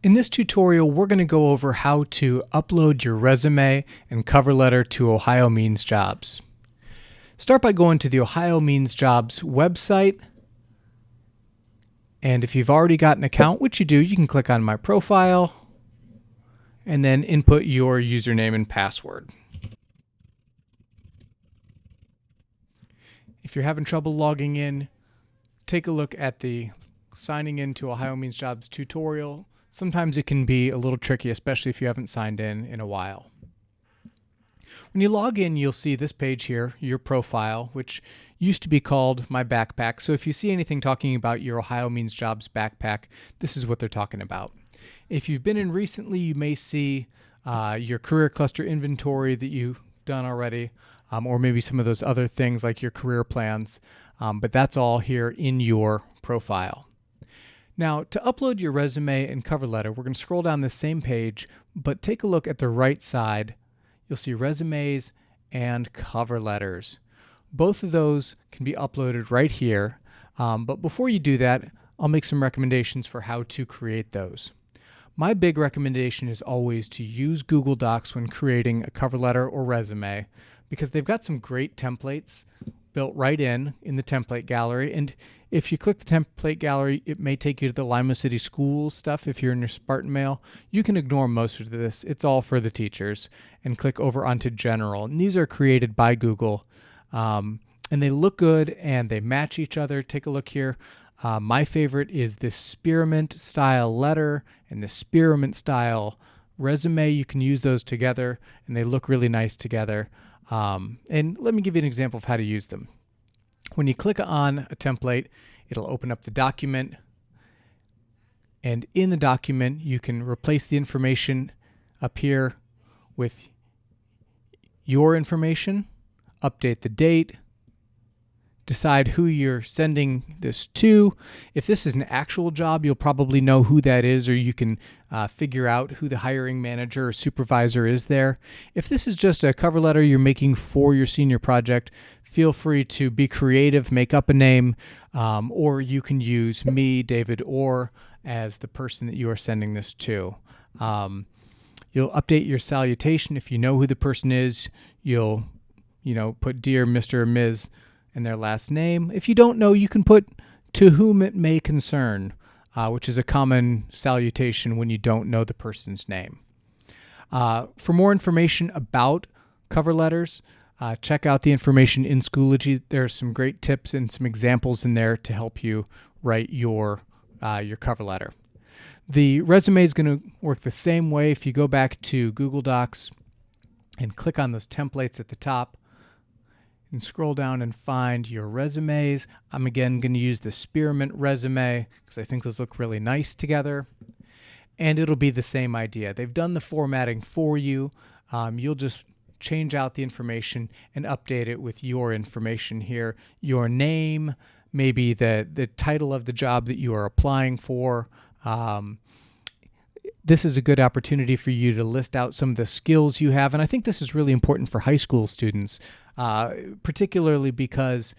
In this tutorial, we're going to go over how to upload your resume and cover letter to OhioMeansJobs. Start by going to the OhioMeansJobs website. And if you've already got an account, which you do, you can click on My Profile and then input your username and password. If you're having trouble logging in, take a look at the signing in to OhioMeansJobs tutorial. Sometimes it can be a little tricky, especially if you haven't signed in a while. When you log in, you'll see this page here, your profile, which used to be called My Backpack. So if you see anything talking about your OhioMeansJobs backpack, this is what they're talking about. If you've been in recently, you may see your career cluster inventory that you've done already, or maybe some of those other things like your career plans, but that's all here in your profile. Now, to upload your resume and cover letter, we're going to scroll down this same page, but take a look at the right side. You'll see resumes and cover letters. Both of those can be uploaded right here, but before you do that, I'll make some recommendations for how to create those. My big recommendation is always to use Google Docs when creating a cover letter or resume, because they've got some great templates built right in the template gallery. And if you click the template gallery, it may take you to the Lima City Schools stuff. If you're in your Spartan Mail, you can ignore most of this. It's all for the teachers, and click over onto General. And these are created by Google, and they look good and they match each other. Take a look here. My favorite is this spearmint style letter and the spearmint style resume. You can use those together and they look really nice together. And let me give you an example of how to use them. When you click on a template, it'll open up the document. And in the document, you can replace the information up here with your information, update the date, decide who you're sending this to. If this is an actual job, you'll probably know who that is, or you can figure out who the hiring manager or supervisor is there. If this is just a cover letter you're making for your senior project, feel free to be creative, make up a name, or you can use me, David, or as the person that you are sending this to. You'll update your salutation. If you know who the person is, you'll put Dear Mr. or Ms. and their last name. If you don't know, you can put To Whom It May Concern, which is a common salutation when you don't know the person's name. For more information about cover letters, check out the information in Schoology. There's some great tips and some examples in there to help you write your cover letter. The resume is going to work the same way. If you go back to Google Docs and click on those templates at the top, and scroll down and find your resumes. I'm again going to use the spearmint resume because I think those look really nice together. And it'll be the same idea. They've done the formatting for you. You'll just change out the information and update it with your information here. Your name, maybe the title of the job that you are applying for. This is a good opportunity for you to list out some of the skills you have. And I think this is really important for high school students, particularly because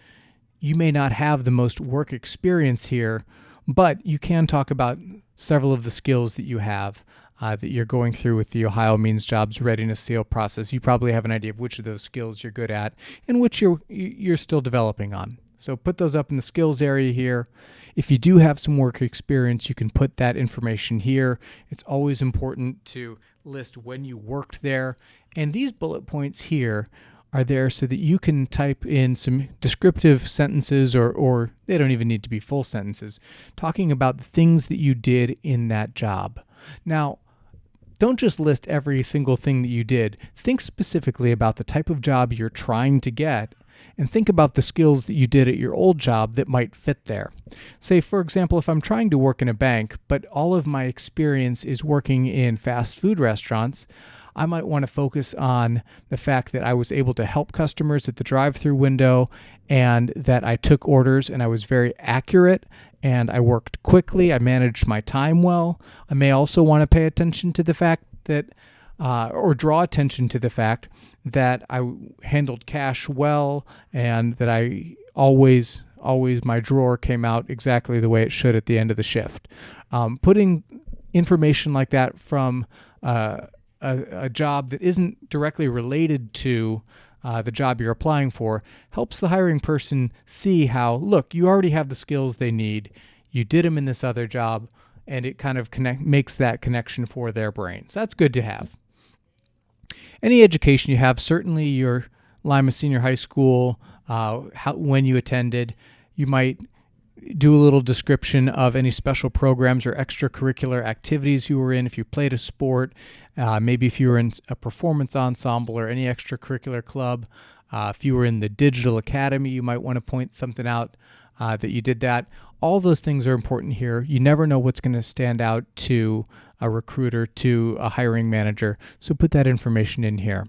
you may not have the most work experience here, but you can talk about several of the skills that you have that you're going through with the OhioMeansJobs readiness seal process. You probably have an idea of which of those skills you're good at and which you're still developing on. So put those up in the skills area here. If you do have some work experience, you can put that information here. It's always important to list when you worked there. And these bullet points here are there so that you can type in some descriptive sentences, or they don't even need to be full sentences, talking about the things that you did in that job. Now, don't just list every single thing that you did. Think specifically about the type of job you're trying to get, and think about the skills that you did at your old job that might fit there. Say, for example, if I'm trying to work in a bank, but all of my experience is working in fast food restaurants, I might want to focus on the fact that I was able to help customers at the drive-through window, and that I took orders and I was very accurate and I worked quickly. I managed my time well. I may also want to pay attention to the fact that or draw attention to the fact that I handled cash well, and that I always my drawer came out exactly the way it should at the end of the shift. Putting information like that from a job that isn't directly related to the job you're applying for helps the hiring person see how, look, you already have the skills they need. You did them in this other job, and it kind of makes that connection for their brain. So that's good to have. Any education you have, certainly your Lima Senior High School, when you attended, you might do a little description of any special programs or extracurricular activities you were in. If you played a sport, maybe if you were in a performance ensemble or any extracurricular club. If you were in the digital academy, you might want to point something out that you did that. All those things are important here. You never know what's going to stand out to a recruiter, to a hiring manager, so put that information in here.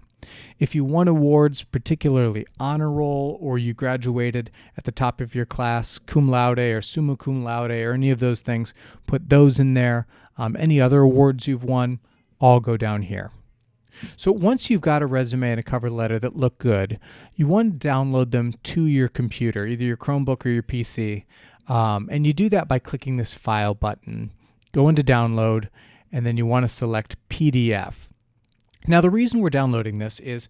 If you won awards, particularly honor roll, or you graduated at the top of your class, cum laude or summa cum laude, or any of those things, put those in there. Any other awards you've won, all go down here. So once you've got a resume and a cover letter that look good, you want to download them to your computer, either your Chromebook or your PC. And you do that by clicking this File button. Go into Download, and then you want to select PDF. Now, the reason we're downloading this is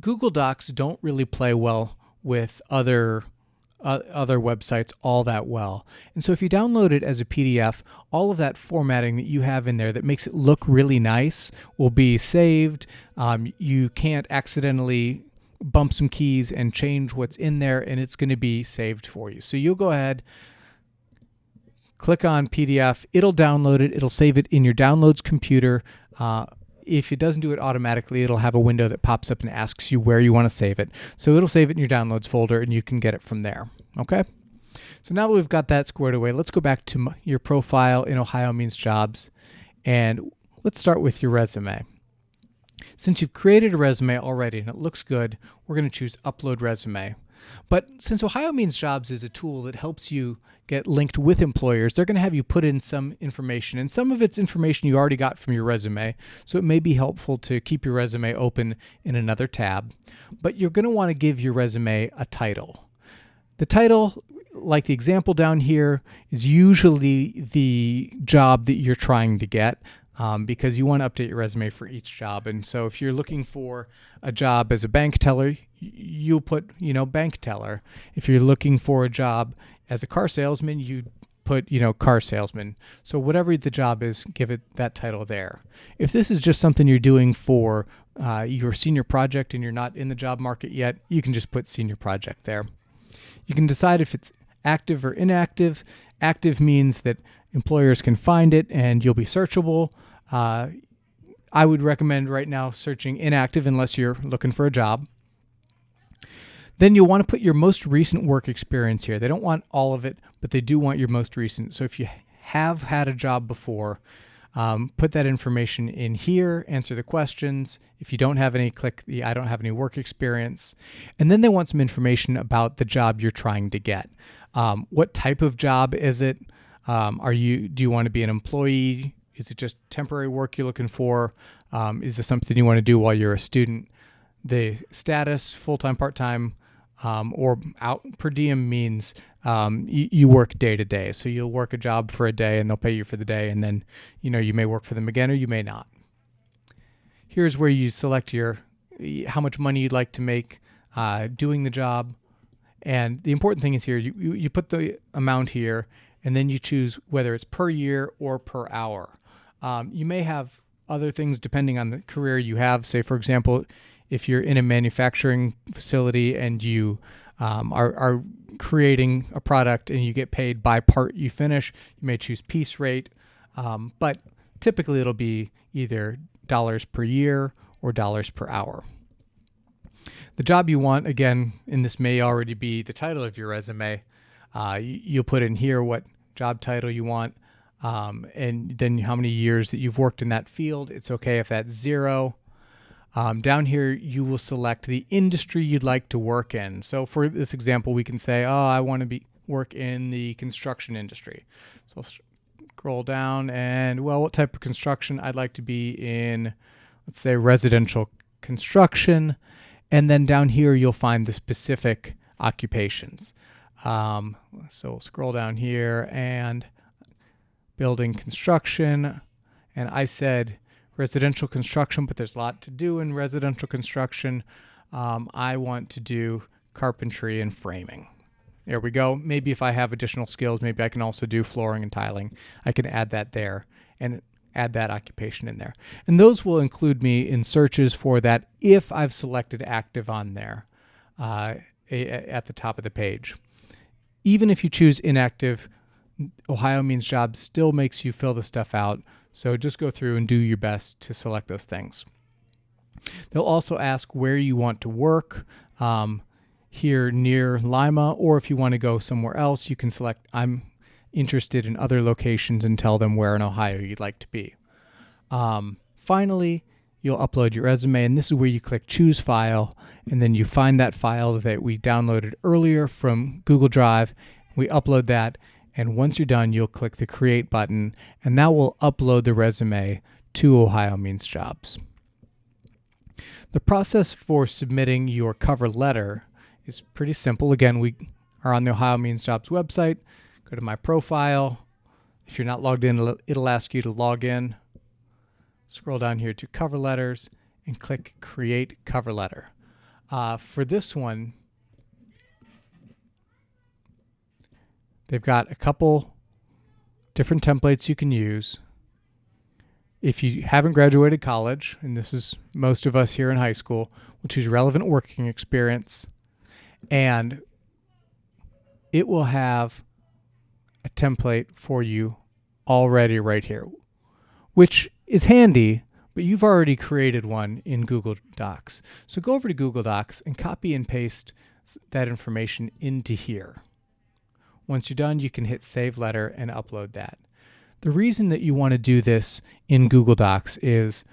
Google Docs don't really play well with other websites all that well. And so if you download it as a PDF, all of that formatting that you have in there that makes it look really nice will be saved. You can't accidentally bump some keys and change what's in there, and it's going to be saved for you. So you'll go ahead, click on PDF, it'll download it, it'll save it in your downloads computer. If it doesn't do it automatically, it'll have a window that pops up and asks you where you want to save it. So it'll save it in your downloads folder, and you can get it from there. Okay? So now that we've got that squared away, let's go back to your profile in OhioMeansJobs, and let's start with your resume. Since you've created a resume already and it looks good, we're going to choose Upload Resume. But since OhioMeansJobs is a tool that helps you get linked with employers, they're going to have you put in some information, and some of it's information you already got from your resume, so it may be helpful to keep your resume open in another tab. But you're going to want to give your resume a title. The title, like the example down here, is usually the job that you're trying to get. Because you want to update your resume for each job. And so if you're looking for a job as a bank teller, you'll put, bank teller. If you're looking for a job as a car salesman, you put, car salesman. So whatever the job is, give it that title there. If this is just something you're doing for your senior project and you're not in the job market yet, you can just put senior project there. You can decide if it's active or inactive. Active means that employers can find it and you'll be searchable. I would recommend right now searching inactive unless you're looking for a job. Then you'll want to put your most recent work experience here. They don't want all of it, but they do want your most recent. So if you have had a job before, put that information in here, answer the questions. If you don't have any, click the I don't have any work experience. And then they want some information about the job you're trying to get. What type of job is it? Do you want to be an employee? Is it just temporary work you're looking for? Is this something you want to do while you're a student? The status, full-time, part-time, or out per diem means you work day to day. So you'll work a job for a day and they'll pay you for the day, and then you may work for them again or you may not. Here's where you select how much money you'd like to make doing the job. And the important thing is here, you put the amount here, and then you choose whether it's per year or per hour. You may have other things depending on the career you have. Say, for example, if you're in a manufacturing facility and you are creating a product and you get paid by part you finish, you may choose piece rate. But typically it'll be either dollars per year or dollars per hour. The job you want, again, and this may already be the title of your resume, you'll put in here what job title you want, and then how many years that you've worked in that field. It's okay if that's 0. Down here, you will select the industry you'd like to work in. So for this example, we can say, I want to work in the construction industry. So I'll scroll down and, what type of construction? I'd like to be in, let's say, residential construction. And then down here, you'll find the specific occupations. So we'll scroll down here, and building construction, and I said residential construction, but there's a lot to do in residential construction. I want to do carpentry and framing. There we go. Maybe if I have additional skills, maybe I can also do flooring and tiling. I can add that there and add that occupation in there. And those will include me in searches for that if I've selected active on there at the top of the page. Even if you choose inactive, OhioMeansJobs still makes you fill the stuff out. So just go through and do your best to select those things. They'll also ask where you want to work. Here near Lima, or if you want to go somewhere else, you can select I'm interested in other locations and tell them where in Ohio you'd like to be. Finally, you'll upload your resume, and this is where you click choose file, and then you find that file that we downloaded earlier from Google Drive. We upload that, and once you're done, you'll click the create button, and that will upload the resume to OhioMeansJobs. The process for submitting your cover letter is pretty simple. Again, we are on the OhioMeansJobs website. Go to my profile. If you're not logged in, it'll ask you to log in. Scroll down here to cover letters and click create cover letter. For this one, they've got a couple different templates you can use. If you haven't graduated college, and this is most of us here in high school, we'll choose relevant working experience, and it will have a template for you already right here, which is handy, but you've already created one in Google Docs. So go over to Google Docs and copy and paste that information into here. Once you're done, you can hit Save Letter and upload that. The reason that you want to do this in Google Docs is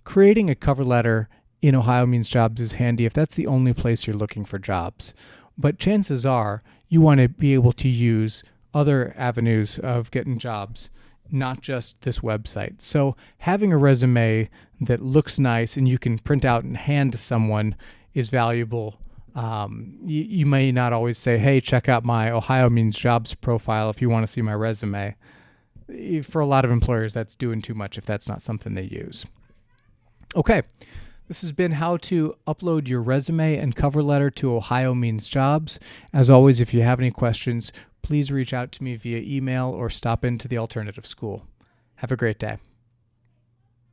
creating a cover letter in OhioMeansJobs is handy if that's the only place you're looking for jobs. But chances are you want to be able to use other avenues of getting jobs, not just this website. So having a resume that looks nice and you can print out and hand to someone is valuable. You may not always say, hey, check out my OhioMeansJobs profile if you want to see my resume. For a lot of employers, that's doing too much if that's not something they use. Okay, this has been how to upload your resume and cover letter to OhioMeansJobs. As always, if you have any questions, please reach out to me via email or stop into the alternative school. Have a great day.